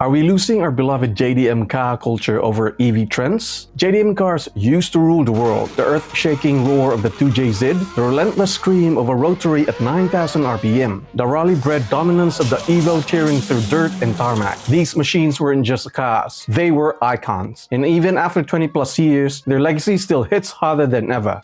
Are we losing our beloved JDM car culture over EV trends? JDM cars used to rule the world. The earth-shaking roar of the 2JZ, the relentless scream of a rotary at 9,000 RPM, the rally-bred dominance of the Evo tearing through dirt and tarmac. These machines weren't just cars, they were icons. And even after 20 plus years, their legacy still hits harder than ever.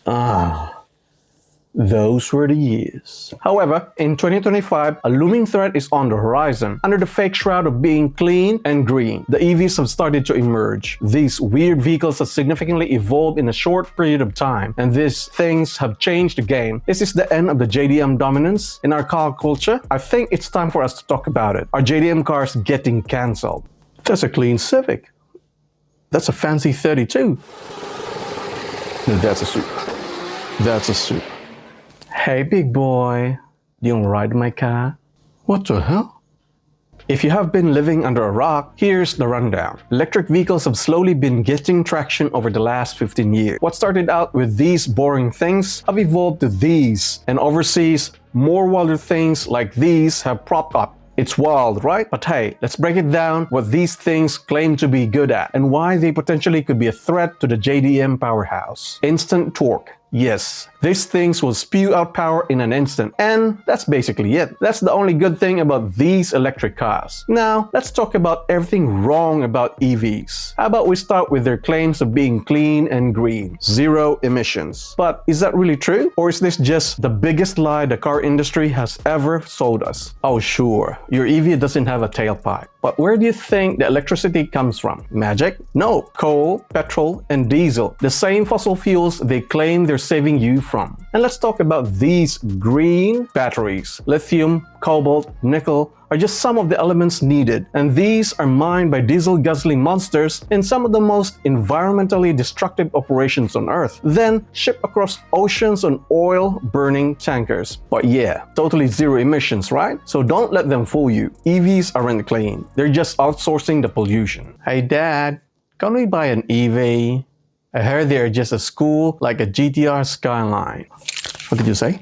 Those were the years. However, in 2025, a looming threat is on the horizon. Under the fake shroud of being clean and green, the EVs have started to emerge. These weird vehicles have significantly evolved in a short period of time, and these things have changed the game. Is this the end of the JDM dominance in our car culture? I think it's time for us to talk about it. Are JDM cars getting cancelled? That's a clean Civic. That's a fancy 32. That's a soup. That's a soup. Hey big boy, you wanna ride my car? What the hell? If you have been living under a rock, here's the rundown. Electric vehicles have slowly been getting traction over the last 15 years. What started out with these boring things have evolved to these, and overseas, more wilder things like these have propped up. It's wild, right? But hey, let's break it down what these things claim to be good at and why they potentially could be a threat to the JDM powerhouse. Instant torque. Yes, these things will spew out power in an instant, and that's basically it. That's the only good thing about these electric cars. Now, let's talk about everything wrong about EVs. How about we start with their claims of being clean and green, zero emissions. But is that really true? Or is this just the biggest lie the car industry has ever sold us? Oh sure, your EV doesn't have a tailpipe. But where do you think the electricity comes from? Magic? No, coal, petrol, and diesel. The same fossil fuels they claim they're saving you from. And let's talk about these green batteries. Lithium, cobalt, nickel are just some of the elements needed, and these are mined by diesel guzzling monsters in some of the most environmentally destructive operations on Earth, then shipped across oceans on oil-burning tankers. But yeah, totally zero emissions, right? So don't let them fool you. EVs aren't clean. They're just outsourcing the pollution. Hey dad, can we buy an EV? I heard they're just as cool like a GTR Skyline. What did you say?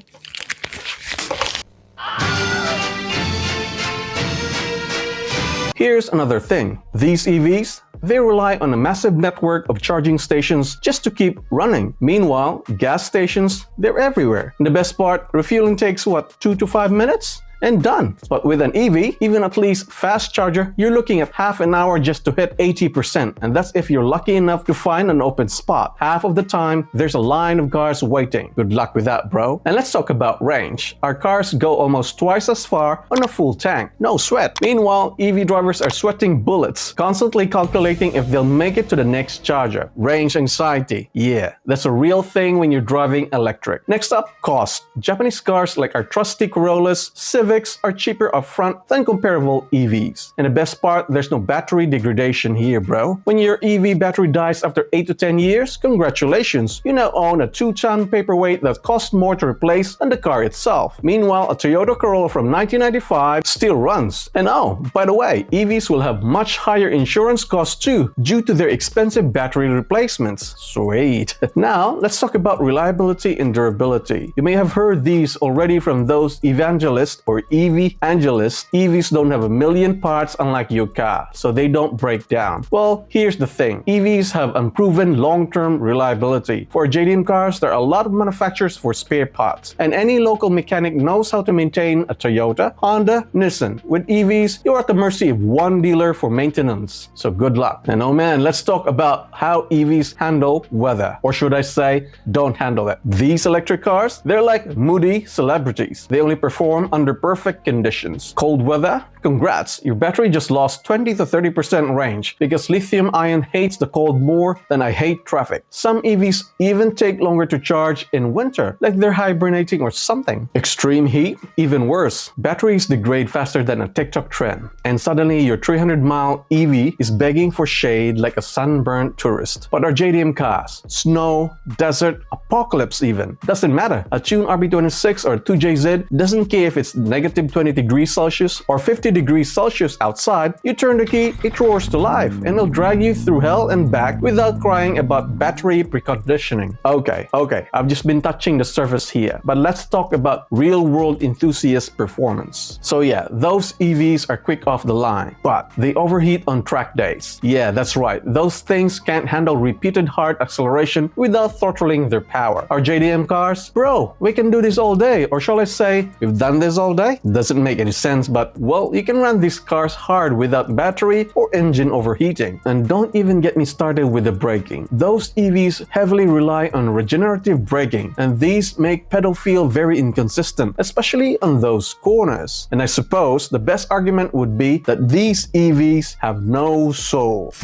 Here's another thing. These EVs, they rely on a massive network of charging stations just to keep running. Meanwhile, gas stations, they're everywhere. And the best part, refueling takes what, 2 to 5 minutes? And done. But with an EV, even at least fast charger, you're looking at half an hour just to hit 80%. And that's if you're lucky enough to find an open spot. Half of the time, there's a line of cars waiting. Good luck with that, bro. And let's talk about range. Our cars go almost twice as far on a full tank. No sweat. Meanwhile, EV drivers are sweating bullets, constantly calculating if they'll make it to the next charger. Range anxiety. Yeah, that's a real thing when you're driving electric. Next up, cost. Japanese cars like our trusty Corollas, Civics are cheaper upfront than comparable EVs. And the best part, there's no battery degradation here, bro. When your EV battery dies after 8 to 10 years, congratulations. You now own a 2-ton paperweight that costs more to replace than the car itself. Meanwhile, a Toyota Corolla from 1995 still runs. And oh, by the way, EVs will have much higher insurance costs too, due to their expensive battery replacements. Sweet. Now, let's talk about reliability and durability. You may have heard these already from those evangelists or EV angelists. EVs don't have a million parts unlike your car, so they don't break down. Well, here's the thing. EVs have unproven long-term reliability. For JDM cars, there are a lot of manufacturers for spare parts, and any local mechanic knows how to maintain a Toyota, Honda, Nissan. With EVs, you're at the mercy of one dealer for maintenance. So good luck. And oh man, let's talk about how EVs handle weather. Or should I say, don't handle it. These electric cars, they're like moody celebrities. They only perform under perfect conditions. Cold weather? Congrats, your battery just lost 20 to 30% range because lithium ion hates the cold more than I hate traffic. Some EVs even take longer to charge in winter, like they're hibernating or something. Extreme heat? Even worse. Batteries degrade faster than a TikTok trend, and suddenly your 300-mile EV is begging for shade like a sunburned tourist. But our JDM cars, snow, desert, apocalypse even, doesn't matter. A tuned RB26 or 2JZ doesn't care if it's negative 20 degrees Celsius or 50 degrees Celsius outside, you turn the key, it roars to life, and it'll drag you through hell and back without crying about battery preconditioning. Okay, I've just been touching the surface here, but let's talk about real-world enthusiast performance. So yeah, those EVs are quick off the line, but they overheat on track days. Yeah, that's right, those things can't handle repeated hard acceleration without throttling their power. Our JDM cars? Bro, we can do this all day, or shall I say, we've done this all day? Doesn't make any sense, but well, you can run these cars hard without battery or engine overheating. And don't even get me started with the braking. Those EVs heavily rely on regenerative braking, and these make pedal feel very inconsistent, especially on those corners. And I suppose the best argument would be that these EVs have no soul.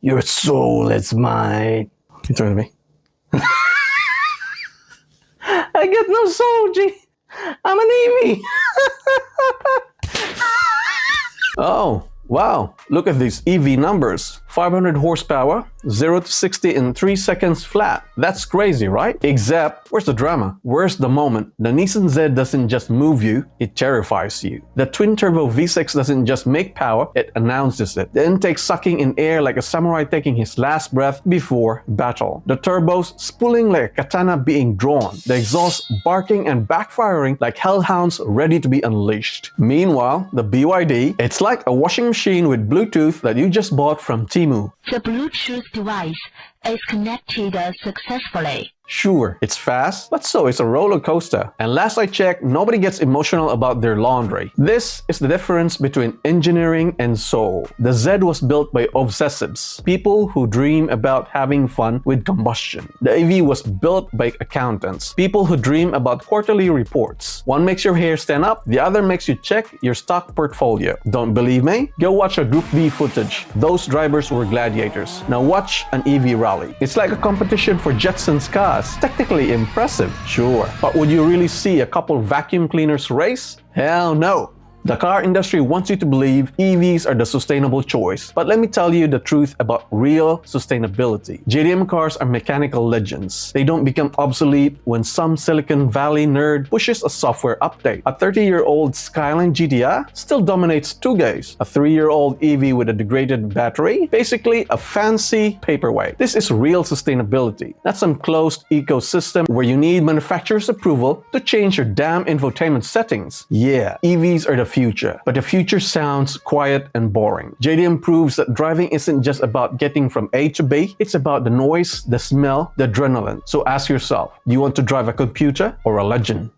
Your soul is mine. You turn to me. I get no soul, G. I'm an EV. Oh, wow. Look at these EV numbers. 500 horsepower, 0 to 60 in 3 seconds flat. That's crazy, right? Except, where's the drama? Where's the moment? The Nissan Z doesn't just move you, it terrifies you. The twin-turbo V6 doesn't just make power, it announces it. The intake sucking in air like a samurai taking his last breath before battle. The turbos spooling like a katana being drawn. The exhaust barking and backfiring like hellhounds ready to be unleashed. Meanwhile, the BYD, it's like a washing machine with Bluetooth that you just bought from Temu. The Bluetooth device is connected successfully. Sure, it's fast, but so is a roller coaster. And last I checked, nobody gets emotional about their laundry. This is the difference between engineering and soul. The Z was built by obsessives, people who dream about having fun with combustion. The EV was built by accountants, people who dream about quarterly reports. One makes your hair stand up, the other makes you check your stock portfolio. Don't believe me? Go watch a Group B footage. Those drivers were gladiators. Now watch an EV rally. It's like a competition for Jetsons cars. Technically impressive, sure. But would you really see a couple vacuum cleaners race? Hell no. The car industry wants you to believe EVs are the sustainable choice, but let me tell you the truth about real sustainability. JDM cars are mechanical legends. They don't become obsolete when some Silicon Valley nerd pushes a software update. A 30-year-old Skyline GTR still dominates Tugays. A 3-year-old EV with a degraded battery? Basically a fancy paperweight. This is real sustainability, not some closed ecosystem where you need manufacturer's approval to change your damn infotainment settings. Yeah, EVs are the future, but the future sounds quiet and boring. JDM proves that driving isn't just about getting from A to B, it's about the noise, the smell, the adrenaline. So ask yourself, do you want to drive a computer or a legend?